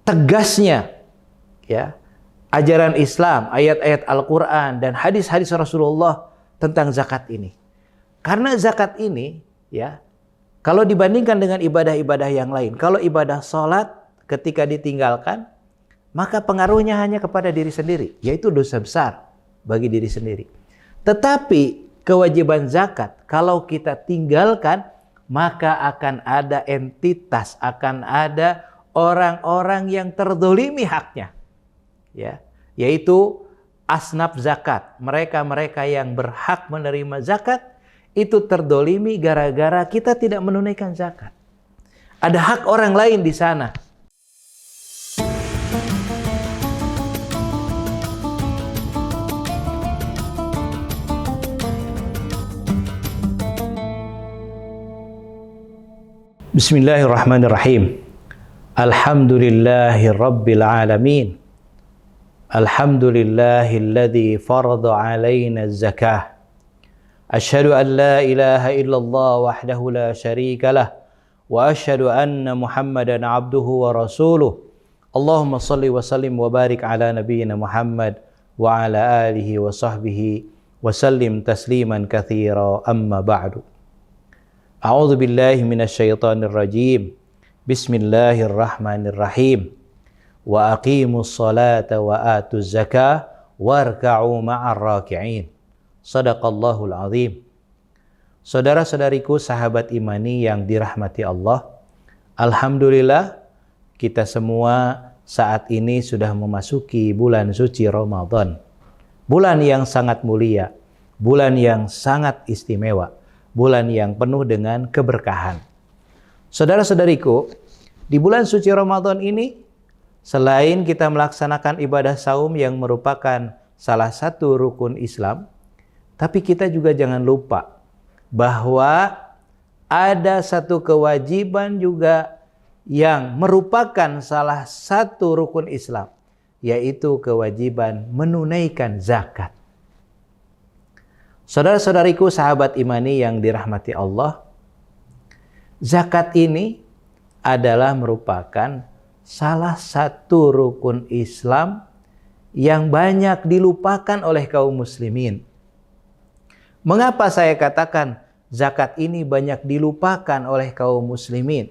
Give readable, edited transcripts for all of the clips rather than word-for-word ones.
tegasnya ya ajaran Islam, ayat-ayat Al-Qur'an dan hadis-hadis Rasulullah tentang zakat ini. Karena zakat ini ya, kalau dibandingkan dengan ibadah-ibadah yang lain, kalau ibadah sholat ketika ditinggalkan, maka pengaruhnya hanya kepada diri sendiri, yaitu dosa besar bagi diri sendiri. Tetapi kewajiban zakat kalau kita tinggalkan, maka akan ada entitas, akan ada orang-orang yang terdolimi haknya, ya, yaitu asnaf zakat. Mereka-mereka yang berhak menerima zakat itu terdolimi gara-gara kita tidak menunaikan zakat. Ada hak orang lain di sana. Bismillahirrahmanirrahim. Alhamdulillahi rabbil alamin. Alhamdulillahilladzi farada alaina zakah. Asyhadu an la ilaha illallah wahdahu la syarika lah. Wa asyhadu anna Muhammadan abduhu wa rasuluh. Allahumma salli wa sallim wa barik ala nabiyyina Muhammad wa ala alihi wa sahbihi wa sallim tasliman katsira, amma ba'du. A'udzu billahi minasyaitonir rajim. Bismillahirrahmanirrahim. Wa aqimus salata wa atuz zakah warka'u ma'ar raki'in. Shadaqallahul azim. Saudara-saudariku, sahabat imani yang dirahmati Allah, alhamdulillah kita semua saat ini sudah memasuki bulan suci Ramadan. Bulan yang sangat mulia, bulan yang sangat istimewa, bulan yang penuh dengan keberkahan. Saudara-saudariku, di bulan suci Ramadan ini, selain kita melaksanakan ibadah saum yang merupakan salah satu rukun Islam, tapi kita juga jangan lupa bahwa ada satu kewajiban juga yang merupakan salah satu rukun Islam, yaitu kewajiban menunaikan zakat. Saudara-saudariku, sahabat imani yang dirahmati Allah, zakat ini adalah merupakan salah satu rukun Islam yang banyak dilupakan oleh kaum muslimin. Mengapa saya katakan zakat ini banyak dilupakan oleh kaum muslimin?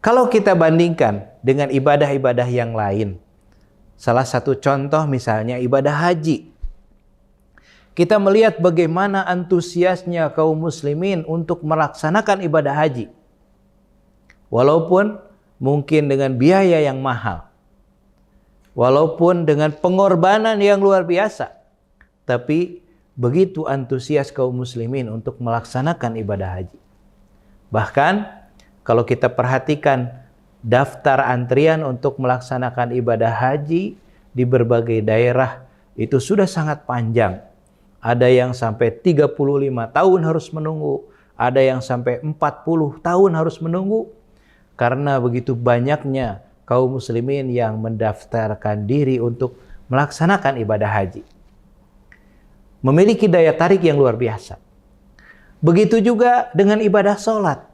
Kalau kita bandingkan dengan ibadah-ibadah yang lain, salah satu contoh misalnya ibadah haji. Kita melihat bagaimana antusiasnya kaum muslimin untuk melaksanakan ibadah haji. Walaupun mungkin dengan biaya yang mahal. Walaupun dengan pengorbanan yang luar biasa. Tapi begitu antusias kaum muslimin untuk melaksanakan ibadah haji. Bahkan kalau kita perhatikan daftar antrian untuk melaksanakan ibadah haji di berbagai daerah itu sudah sangat panjang. Ada yang sampai 35 tahun harus menunggu, ada yang sampai 40 tahun harus menunggu, karena begitu banyaknya kaum muslimin yang mendaftarkan diri untuk melaksanakan ibadah haji. Memiliki daya tarik yang luar biasa. Begitu juga dengan ibadah sholat.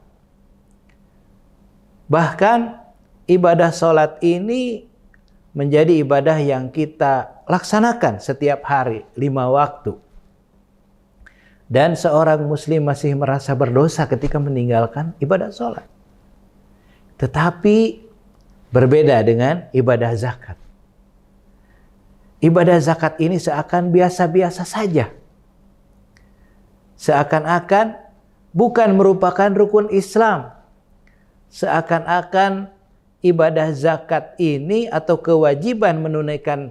Bahkan ibadah sholat ini menjadi ibadah yang kita laksanakan setiap hari 5 waktu. Dan seorang muslim masih merasa berdosa ketika meninggalkan ibadah sholat. Tetapi berbeda dengan ibadah zakat. Ibadah zakat ini seakan biasa-biasa saja. Seakan-akan bukan merupakan rukun Islam. Seakan-akan ibadah zakat ini atau kewajiban menunaikan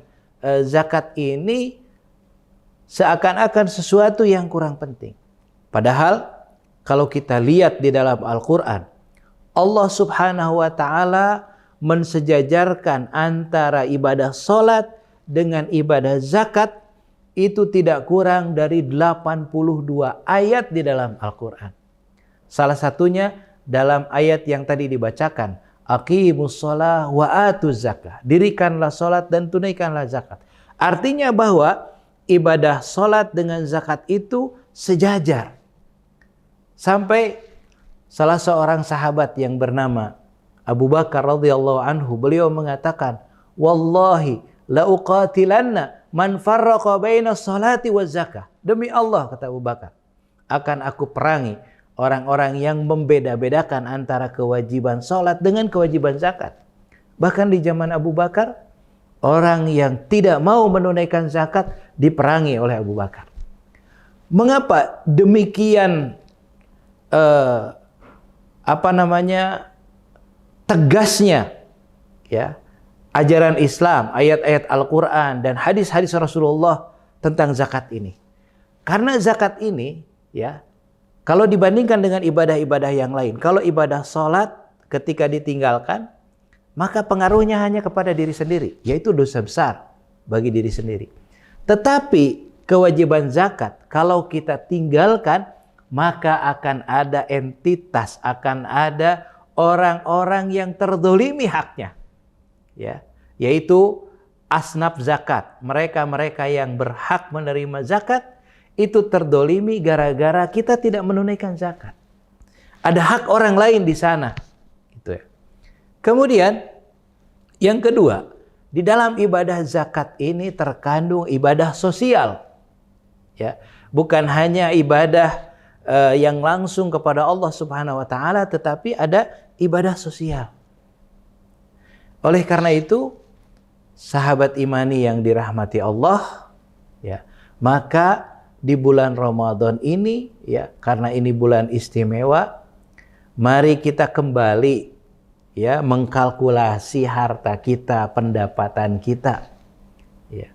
zakat ini seakan-akan sesuatu yang kurang penting. Padahal kalau kita lihat di dalam Al-Quran, Allah Subhanahu wa ta'ala mensejajarkan antara ibadah sholat dengan ibadah zakat itu tidak kurang dari 82 ayat di dalam Al-Quran. Salah satunya dalam ayat yang tadi dibacakan, aqimus shalah wa atuz zakah. Dirikanlah sholat dan tunaikanlah zakat. Artinya bahwa ibadah sholat dengan zakat itu sejajar. Sampai salah seorang sahabat yang bernama Abu Bakar radhiyallahu anhu, beliau mengatakan, "Wallahi la uqatilanna man farraqa baina sholati waz zakah." Demi Allah, kata Abu Bakar, akan aku perangi orang-orang yang membeda-bedakan antara kewajiban sholat dengan kewajiban zakat. Bahkan di zaman Abu Bakar, orang yang tidak mau menunaikan zakat diperangi oleh Abu Bakar. Mengapa demikian tegasnya ya ajaran Islam, ayat-ayat Al-Qur'an dan hadis-hadis Rasulullah tentang zakat ini? Karena zakat ini ya, kalau dibandingkan dengan ibadah-ibadah yang lain, kalau ibadah sholat ketika ditinggalkan, maka pengaruhnya hanya kepada diri sendiri, yaitu dosa besar bagi diri sendiri. Tetapi kewajiban zakat, kalau kita tinggalkan, maka akan ada entitas, akan ada orang-orang yang terdolimi haknya, ya, yaitu asnaf zakat. Mereka-mereka yang berhak menerima zakat itu terdolimi gara-gara kita tidak menunaikan zakat. Ada hak orang lain di sana. Gitu ya. Kemudian yang kedua, di dalam ibadah zakat ini terkandung ibadah sosial. Ya, bukan hanya ibadah yang langsung kepada Allah Subhanahu wa taala, tetapi ada ibadah sosial. Oleh karena itu, sahabat imani yang dirahmati Allah, ya, maka di bulan Ramadan ini, ya, karena ini bulan istimewa, mari kita kembali ya mengkalkulasi harta kita, pendapatan kita. Ya.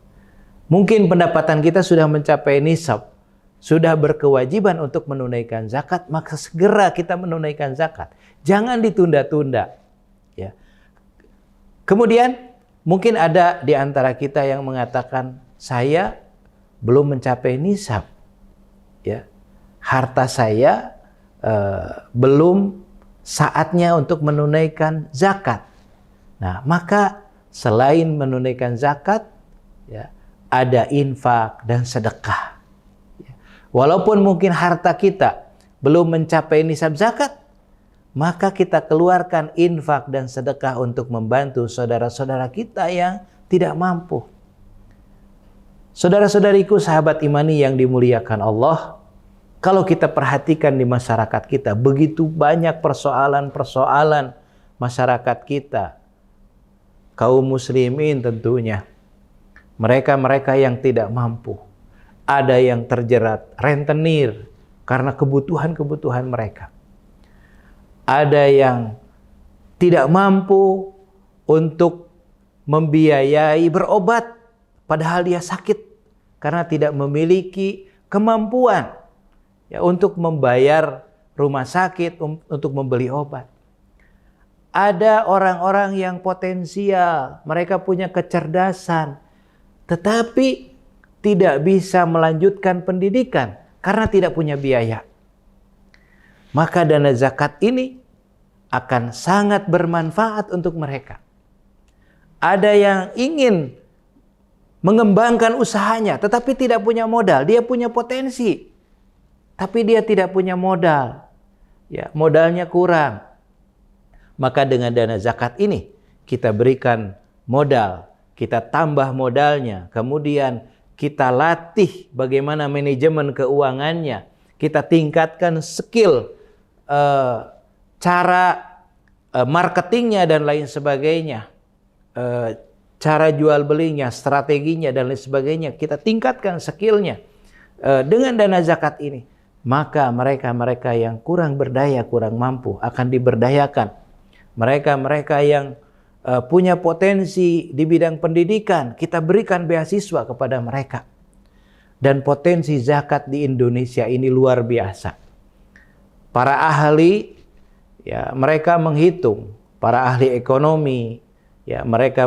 Mungkin pendapatan kita sudah mencapai nisab, sudah berkewajiban untuk menunaikan zakat, maka segera kita menunaikan zakat. Jangan ditunda-tunda. Ya. Kemudian mungkin ada di antara kita yang mengatakan, saya belum mencapai nisab, ya, harta saya belum saatnya untuk menunaikan zakat. Nah, maka selain menunaikan zakat, ya, ada infak dan sedekah. Ya. Walaupun mungkin harta kita belum mencapai nisab zakat, maka kita keluarkan infak dan sedekah untuk membantu saudara-saudara kita yang tidak mampu. Saudara-saudariku, sahabat imani yang dimuliakan Allah, kalau kita perhatikan di masyarakat kita, begitu banyak persoalan-persoalan masyarakat kita, kaum muslimin tentunya, mereka-mereka yang tidak mampu, ada yang terjerat rentenir karena kebutuhan-kebutuhan mereka, ada yang tidak mampu untuk membiayai berobat padahal dia sakit karena tidak memiliki kemampuan ya untuk membayar rumah sakit, untuk membeli obat. Ada orang-orang yang potensial, mereka punya kecerdasan, tetapi tidak bisa melanjutkan pendidikan karena tidak punya biaya. Maka dana zakat ini akan sangat bermanfaat untuk mereka. Ada yang ingin mengembangkan usahanya, tetapi tidak punya modal. Dia punya potensi, tapi dia tidak punya modal. Ya, modalnya kurang. Maka dengan dana zakat ini, kita berikan modal, kita tambah modalnya, kemudian kita latih bagaimana manajemen keuangannya, kita tingkatkan skill, cara marketingnya dan lain sebagainya, cara jual belinya, strateginya dan lain sebagainya, kita tingkatkan skillnya dengan dana zakat ini. Maka mereka-mereka yang kurang berdaya, kurang mampu akan diberdayakan. Mereka-mereka yang punya potensi di bidang pendidikan, kita berikan beasiswa kepada mereka. Dan potensi zakat di Indonesia ini luar biasa. Para ahli, ya, mereka menghitung, para ahli ekonomi, ya, mereka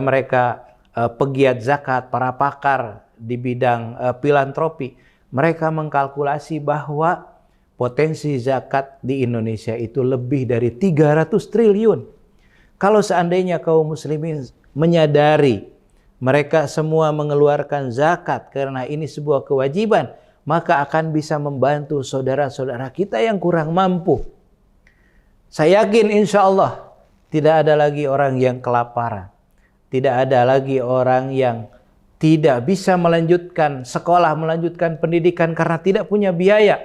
pegiat zakat, para pakar di bidang filantropi, mereka mengkalkulasi bahwa potensi zakat di Indonesia itu lebih dari 300 triliun. Kalau seandainya kaum muslimin menyadari mereka semua mengeluarkan zakat karena ini sebuah kewajiban, maka akan bisa membantu saudara-saudara kita yang kurang mampu. Saya yakin insya Allah Tidak ada lagi orang yang kelaparan. Tidak ada lagi orang yang tidak bisa melanjutkan sekolah, melanjutkan pendidikan karena tidak punya biaya.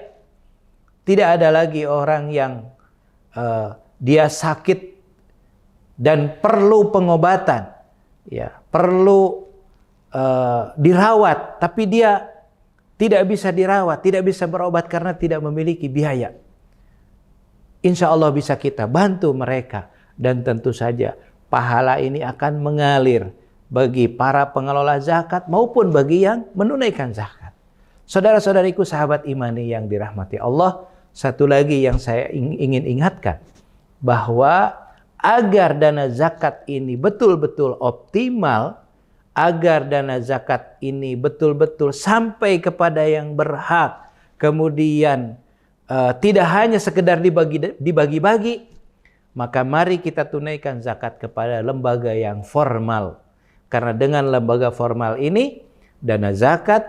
Tidak ada lagi orang yang dia sakit dan perlu pengobatan, ya, perlu dirawat, tapi dia tidak bisa dirawat, tidak bisa berobat karena tidak memiliki biaya. Insya Allah bisa kita bantu mereka, dan tentu saja pahala ini akan mengalir bagi para pengelola zakat maupun bagi yang menunaikan zakat. Saudara-saudariku sahabat imani yang dirahmati Allah, satu lagi yang saya ingin ingatkan, bahwa agar dana zakat ini betul-betul optimal, agar dana zakat ini betul-betul sampai kepada yang berhak, kemudian tidak hanya sekedar dibagi-bagi, maka mari kita tunaikan zakat kepada lembaga yang formal. Karena dengan lembaga formal ini, dana zakat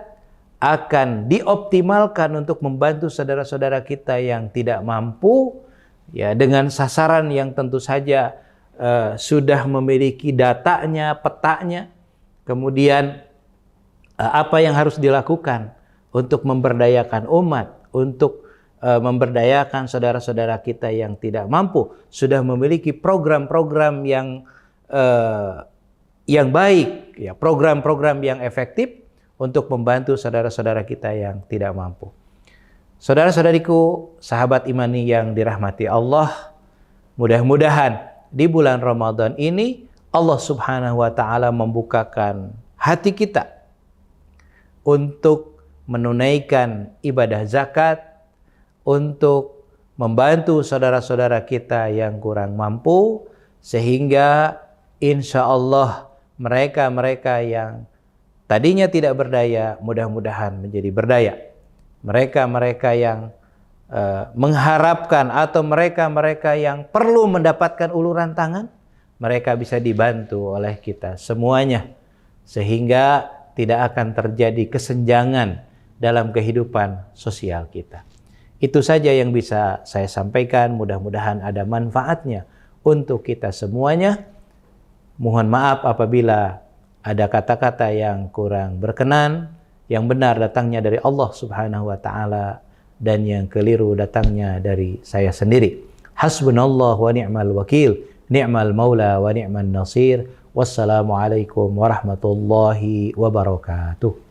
akan dioptimalkan untuk membantu saudara-saudara kita yang tidak mampu, ya, dengan sasaran yang tentu saja sudah memiliki datanya, petanya, kemudian apa yang harus dilakukan untuk memberdayakan umat, untuk memberdayakan saudara-saudara kita yang tidak mampu, sudah memiliki program-program yang baik, ya, program-program yang efektif untuk membantu saudara-saudara kita yang tidak mampu. Saudara-saudariku, sahabat imani yang dirahmati Allah, mudah-mudahan di bulan Ramadan ini Allah Subhanahu wa taala membukakan hati kita untuk menunaikan ibadah zakat, untuk membantu saudara-saudara kita yang kurang mampu, sehingga insya Allah mereka-mereka yang tadinya tidak berdaya mudah-mudahan menjadi berdaya. Mereka-mereka yang mengharapkan atau mereka-mereka yang perlu mendapatkan uluran tangan, mereka bisa dibantu oleh kita semuanya, sehingga tidak akan terjadi kesenjangan dalam kehidupan sosial kita. Itu saja yang bisa saya sampaikan, mudah-mudahan ada manfaatnya untuk kita semuanya. Mohon maaf apabila ada kata-kata yang kurang berkenan, yang benar datangnya dari Allah Subhanahu wa taala dan yang keliru datangnya dari saya sendiri. Hasbunallah wa ni'mal wakil, ni'mal maula wa ni'man nasir. Wassalamualaikum warahmatullahi wabarakatuh.